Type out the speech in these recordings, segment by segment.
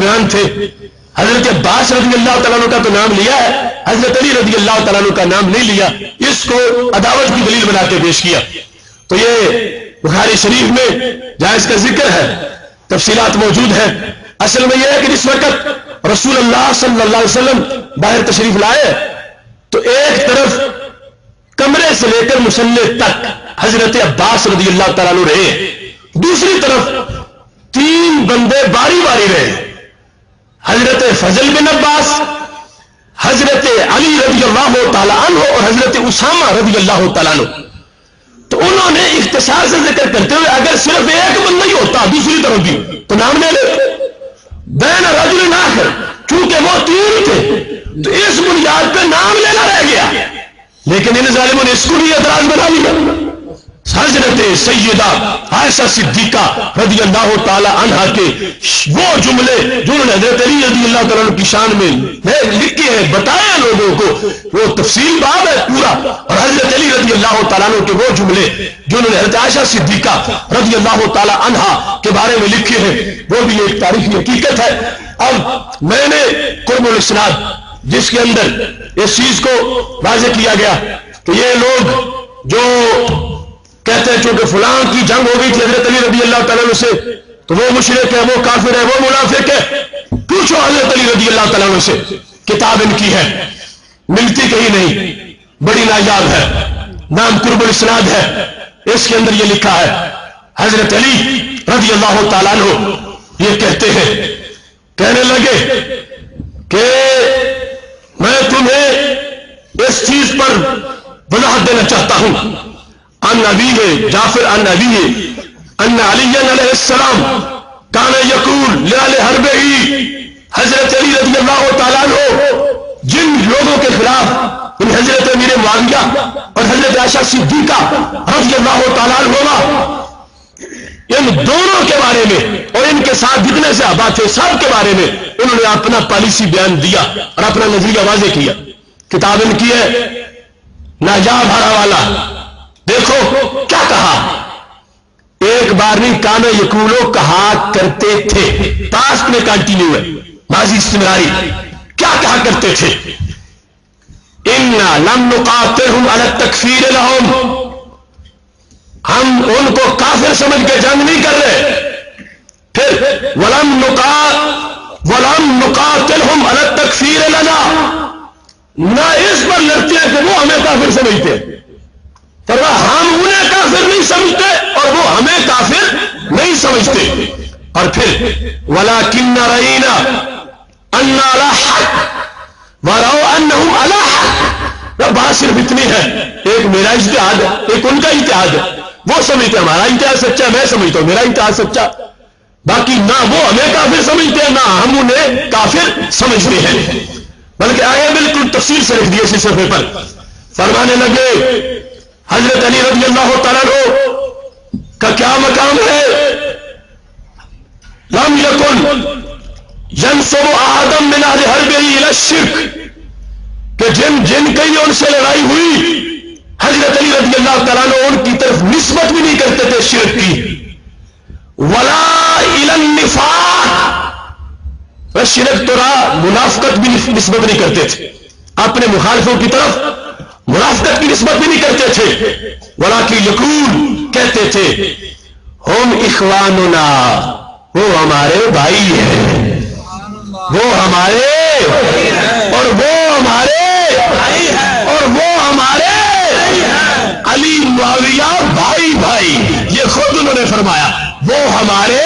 درمیان تھے. حضرت عباس رضی اللہ تعالیٰ عنہ کا تو نام لیا ہے, حضرت علی رضی اللہ تعالیٰ عنہ کا نام نہیں لیا. اس کو عداوت کی دلیل بنا کے پیش کیا. تو یہ بخاری شریف میں جائز کا ذکر ہے, تفصیلات موجود ہیں. اصل میں یہ ہے کہ جس وقت رسول اللہ صلی اللہ علیہ وسلم باہر تشریف لائے تو ایک طرف کمرے سے لے کر مصلی تک حضرت عباس رضی اللہ تعالیٰ عنہ رہے, دوسری طرف 3 بندے باری باری رہے, حضرت فضل بن عباس, حضرت علی رضی اللہ تعالیٰ عنہ اور حضرت اسامہ رضی اللہ تعالیٰ عنہ. تو انہوں نے اختصار سے ذکر کرتے ہوئے اگر صرف ایک بندہ ہی ہوتا دوسری طرف بھی تو نام لے لے, بین رجل آخر, چونکہ وہ 3 تھے تو اس بنیاد پہ نام لینا رہ گیا. لیکن ان ظالموں نے اس کو بھی اعتراض بنا لیا. حضرت سیدہ عائشہ صدیقہ رضی اللہ تعالی عنہا کے وہ جملے جو انہوں نے حضرت علی رضی اللہ تعالیٰ عنہ کی شان میں لکھے ہیں, بتایا لوگوں کو, وہ تفصیل باب ہے پورا. اور حضرت علی رضی اللہ تعالیٰ عنہ کے وہ جملے جو انہوں نے حضرت عائشہ صدیقہ رضی اللہ تعالی عنہا کے بارے میں لکھے ہیں وہ بھی ایک تاریخی حقیقت ہے. اب میں نے قرب الاسناد جس کے اندر اس چیز کو واضح کیا گیا کہ یہ لوگ جو کہتے ہیں چونکہ فلاں کی جنگ ہو گئی تھی حضرت علی رضی اللہ تعالیٰ عنہ سے تو وہ مشرک ہے, وہ کافر ہے, وہ منافق ہے. پوچھو حضرت علی رضی اللہ تعالیٰ عنہ سے, کتاب ان کی ہے, ملتی کہیں نہیں, بڑی نایاب ہے, نام قرب الاسناد ہے, اس کے اندر یہ لکھا ہے حضرت علی رضی اللہ تعالیٰ عنہ یہ کہتے ہیں, کہنے لگے کہ میں تمہیں اس چیز پر وضاحت دینا چاہتا ہوں. ان ابی جعفر ان ابی ان علی علیہ السلام کان یقول لآل حربہ, حضرت علی رضی اللہ تعالیٰ عنہ جن لوگوں کے خلاف ان حضرت امیر معاویہ اور حضرت عائشہ صدیقہ رضی اللہ تعالیٰ عنہما ان دونوں کے بارے میں اور ان کے ساتھ جتنے صحابہ تھے سب کے بارے میں انہوں نے اپنا پالیسی بیان دیا اور اپنا نظریہ واضح کیا. کتاب ان کی ہے ناجاب ہرا والا. دیکھو کیا کہا, ایک بار نہیں, کانا یقولو کہا کرتے تھے, پاسٹ میں کنٹینیو ہے, ماضی استمراری. کیا کہا کرتے تھے, انا لم نقاتلہم علی التکفیر لہم, ہم ان کو کافر سمجھ کے جنگ نہیں کر رہے. پھر ولم نقاتلہم علی التکفیر لنا, نہ اس پر لڑتے ہیں کہ وہ ہمیں کافر سمجھتے ہیں, ہم انہیں کافر نہیں سمجھتے اور وہ ہمیں کافر نہیں سمجھتے. اور پھر وَلَكِنَّ رَأَيْنَا أَنَّا عَلَى حَقٍّ وَرَأَوْا أَنَّهُمْ عَلَى حَقٍّ. بات صرف اتنی ہے, ایک میرا اجتہاد ہے, ایک ان کا اجتہاد ہے. وہ سمجھتے ہمارا اجتہاد سچا, میں سمجھتا ہوں میرا اجتہاد سچا. باقی نہ وہ ہمیں کافر سمجھتے ہیں نہ ہم انہیں کافر سمجھتے ہیں. بلکہ آئے بالکل تفصیل سے لکھ دیے اسی صفحے پر. فرمانے لگے حضرت علی رضی اللہ تعالیٰ عنہ کا کیا مقام ہے, لم یکن ینسب احد من اہل حربہ الی الشرک, کہ جن کی ان سے لڑائی ہوئی حضرت علی رضی اللہ تعالیٰ عنہ ان کی طرف نسبت بھی نہیں کرتے تھے شرک کی. ولا الی النفاق, شرک تو رہا, منافقت بھی نسبت نہیں کرتے تھے, اپنے مخالفوں کی طرف منافقت کی نسبت بھی نہیں کرتے تھے. ولیکن یقول, کہتے تھے, ہم اخواننا, وہ ہمارے بھائی ہیں, وہ ہمارے اور وہ ہمارے اور وہ ہمارے علی معاویہ بھائی بھائی. یہ خود انہوں نے فرمایا, وہ ہمارے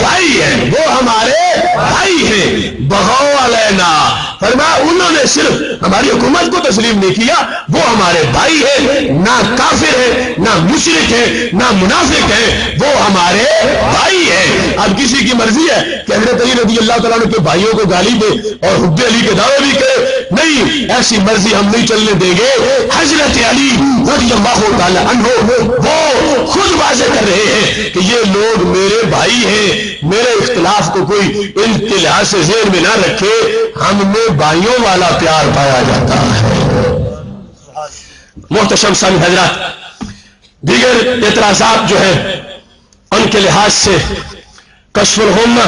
بھائی ہیں, وہ ہمارے بھائی ہیں. بغوا علینا, فرمایا انہوں نے صرف ہماری حکومت کو تسلیم نہیں کیا, وہ ہمارے بھائی ہیں, نہ کافر ہیں, نہ مشرک ہیں, نہ منافق ہیں, وہ ہمارے بھائی ہیں. اب کسی کی مرضی ہے کہ حضرت علی رضی اللہ تعالیٰ عنہ کے بھائیوں کو گالی دے اور حب علی کے دعوے بھی کرے, نہیں, ایسی مرضی ہم نہیں چلنے دیں گے. حضرت علی رضی اللہ تعالیٰ عنہ وہ خود واضح کر رہے ہیں کہ یہ لوگ میرے بھائی ہیں, میرے اختلاف کو کوئی ان کے لحاظ سے ذہن میں نہ رکھے, ہم میں بھائیوں والا پیار پایا جاتا ہے. محتشم سامع حضرات, دیگر اعتراضات جو ہیں ان کے لحاظ سے کشف الغمہ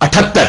78।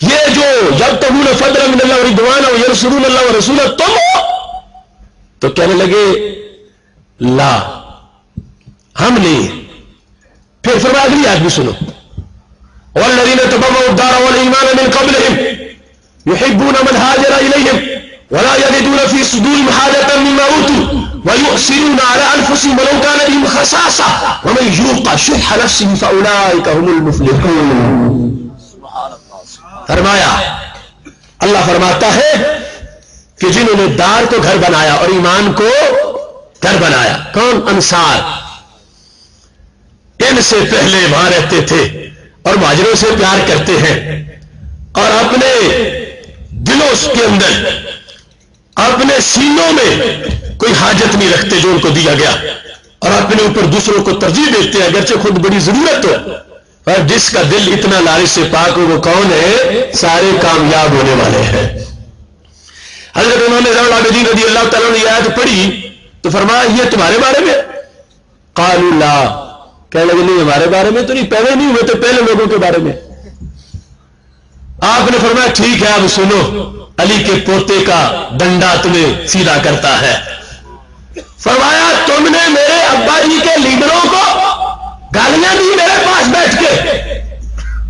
یہ جو یبتغون فضلا من اللہ ورضوانا وینصرون اللہ ورسولہ تم ہو؟ تو کہنے لگے لا ہم نہیں. پھر فرمایا اگلی آیت بھی سنو، والذین تبوؤا الدار والایمان من قبلہم یحبون من ہاجر الیہم ولا یجدون فی صدورہم حاجۃ مما اوتوا ویؤثرون علی انفسہم ولو کان بہم خصاصہ ومن یوق شح نفسہ فاولئک هم المفلحون. فرمایا اللہ فرماتا ہے کہ جنہوں نے دار کو گھر بنایا اور ایمان کو گھر بنایا، کون؟ انصار. ان سے پہلے وہاں رہتے تھے اور مہاجروں سے پیار کرتے ہیں اور اپنے دلوں کے اندر اپنے سینوں میں کوئی حاجت نہیں رکھتے جو ان کو دیا گیا، اور اپنے اوپر دوسروں کو ترجیح دیتے ہیں اگرچہ خود بڑی ضرورت ہو. اور جس کا دل اتنا لالچ سے پاک ہو وہ کون ہے؟ سارے کامیاب ہونے والے ہیں. حضرت امام زین العابدین رضی اللہ تعالیٰ نے یہ آیت پڑھی تو فرمایا یہ تمہارے بارے میں؟ قالوا لا، کہنے لگے نہیں ہمارے بارے میں تو نہیں، پہلے نہیں ہوئے تو پہلے لوگوں کے بارے میں. آپ نے فرمایا ٹھیک ہے اب سنو، علی کے پوتے کا ڈنڈا تمہیں سیدھا کرتا ہے. فرمایا تم نے میرے ابا جی کے لیڈروں کو گالیاں دی میرے پاس بیٹھ کے،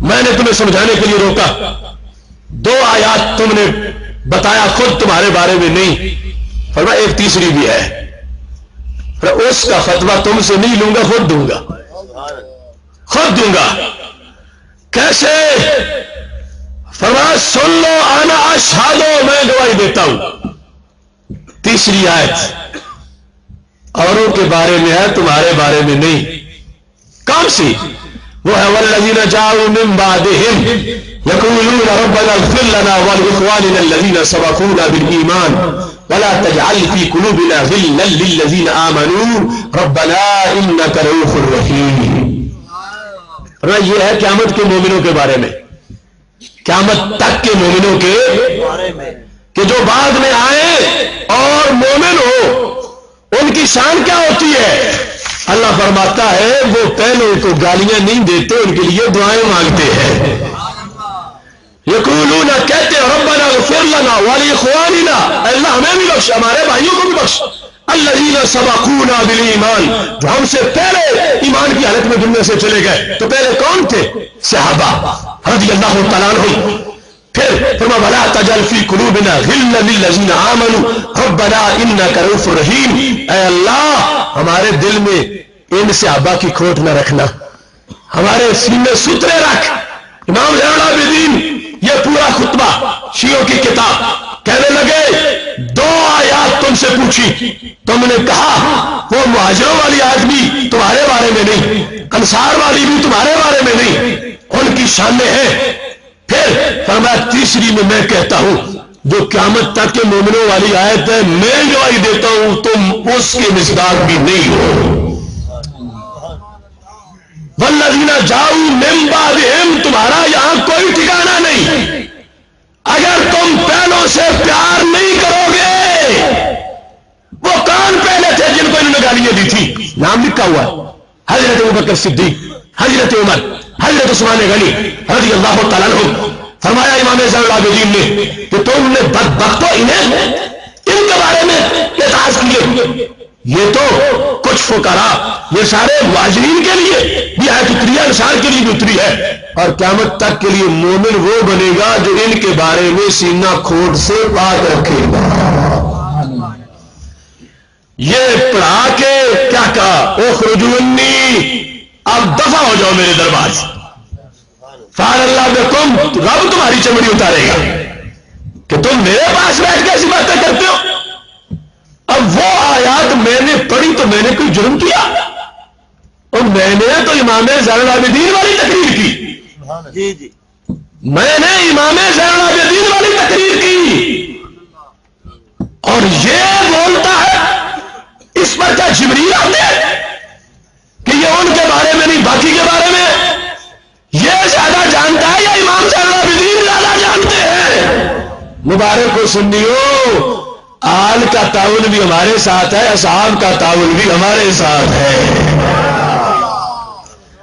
میں نے تمہیں سمجھانے کے لیے روکا، 2 آیات تم نے بتایا خود تمہارے بارے میں نہیں. فرمایا ایک تیسری بھی ہے، اس کا فتویٰ تم سے نہیں لوں گا، خود دوں گا، خود دوں گا. کیسے؟ فرمایا سن لو انا اشہد، میں گواہی دیتا ہوں. تیسری آیت اوروں کے بارے میں ہے، تمہارے بارے میں نہیں. کون سی؟ وہ ہے والذین جاءوا من بعدہم یقولون ربنا اغفر لنا ولاخواننا الذین سبقونا بالایمان ولا تجعل فی قلوبنا غلا للذین آمنوا ربنا انک رؤوف رحیم. یہ ہے قیامت کے مومنوں کے بارے میں، قیامت تک کے مومنوں کے بارے میں کہ جو بعد میں آئے اور مومن ہو ان کی شان کیا ہوتی ہے. اللہ فرماتا ہے وہ پہلوں کو گالیاں نہیں دیتے، ان کے لیے دعائیں مانگتے ہیں. یقولون، کہتے ربنا اغفر لنا ولاخواننا، اللہ ہمیں بھی بخش، ہمارے بھائیوں کو بھی بخش، الذین سبقونا بالایمان، جو ہم سے پہلے ایمان کی حالت میں دنیا سے چلے گئے. تو پہلے کون تھے؟ صحابہ رضی اللہ تعالیٰ عنہم. پھر فرمایا ولا تجعل فی قلوبنا غلا للذین آمنوا ربنا انک رؤوف رحیم. اے اللہ ہمارے دل میں ان صحابہ کی کھوٹ نہ رکھنا، ہمارے سینے ستھرے رکھ. امام زین العابدین یہ پورا خطبہ شیعوں کی کتاب کہنے لگے 2 آیات تم سے پوچھی، تم نے کہا وہ مہاجروں والی آیت بھی تمہارے بارے میں نہیں، انصار والی بھی تمہارے بارے میں نہیں، ان کی شانیں ہیں. پھر فرمایا تیسری میں کہتا ہوں جو قیامت تک کے مومنوں والی آیت ہے، میں گواہی دیتا ہوں تم اس کے مصداق بھی نہیں ہو. والذین جاؤ من بعدہم، تمہارا یہاں کوئی ٹھکانہ نہیں. اگر تم پہلوں سے پیار نہیں کرو گے، وہ کون پہلے تھے جن کو انہوں نے گالیاں دی تھی؟ نام لکھا ہوا ہے، حضرت ابوبکر صدیق، حضرت عمر، حضرت عثمان غنی رضی اللہ تعالیٰ عنہ. فرمایا امام زین العابدین نے کہ تم نے بدبختوں انہیں ان کے بارے میں اعتراض کیے. یہ تو کچھ فقراء، یہ سارے مہاجرین کے لیے بھی آیت اتری ہے، انصار کے لیے بھی اتری ہے، اور قیامت تک کے لیے مومن وہ بنے گا جو ان کے بارے میں سینہ کھوٹ سے پاک رکھے گا. یہ پڑھا کے کیا کہا؟ اخرجوا انی، اب دفع ہو جاؤ میرے دربار سے. فعل اللہ بکم، رب تمہاری چمڑی اتارے گا کہ تم میرے پاس بیٹھ کے ایسی باتیں کرتے ہو. اب وہ آیات میں نے پڑھی تو میں نے کوئی جرم کیا؟ اور میں نے تو امام زین العابدین والی تقریر کی، میں نے امام زین العابدین والی تقریر کی، اور یہ بولتا ہے اس پر کیا جبریل آتے ہیں کہ یہ ان کے بارے میں نہیں باقی کے بارے میں؟ یہ زیادہ جانتا ہے یا امام زین العابدین زیادہ جانتے ہیں؟ مبارک ہو سنیو، آل کا تعاون بھی ہمارے ساتھ ہے، اصحاب کا تعاون بھی ہمارے ساتھ ہے.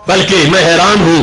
بلکہ میں حیران ہوں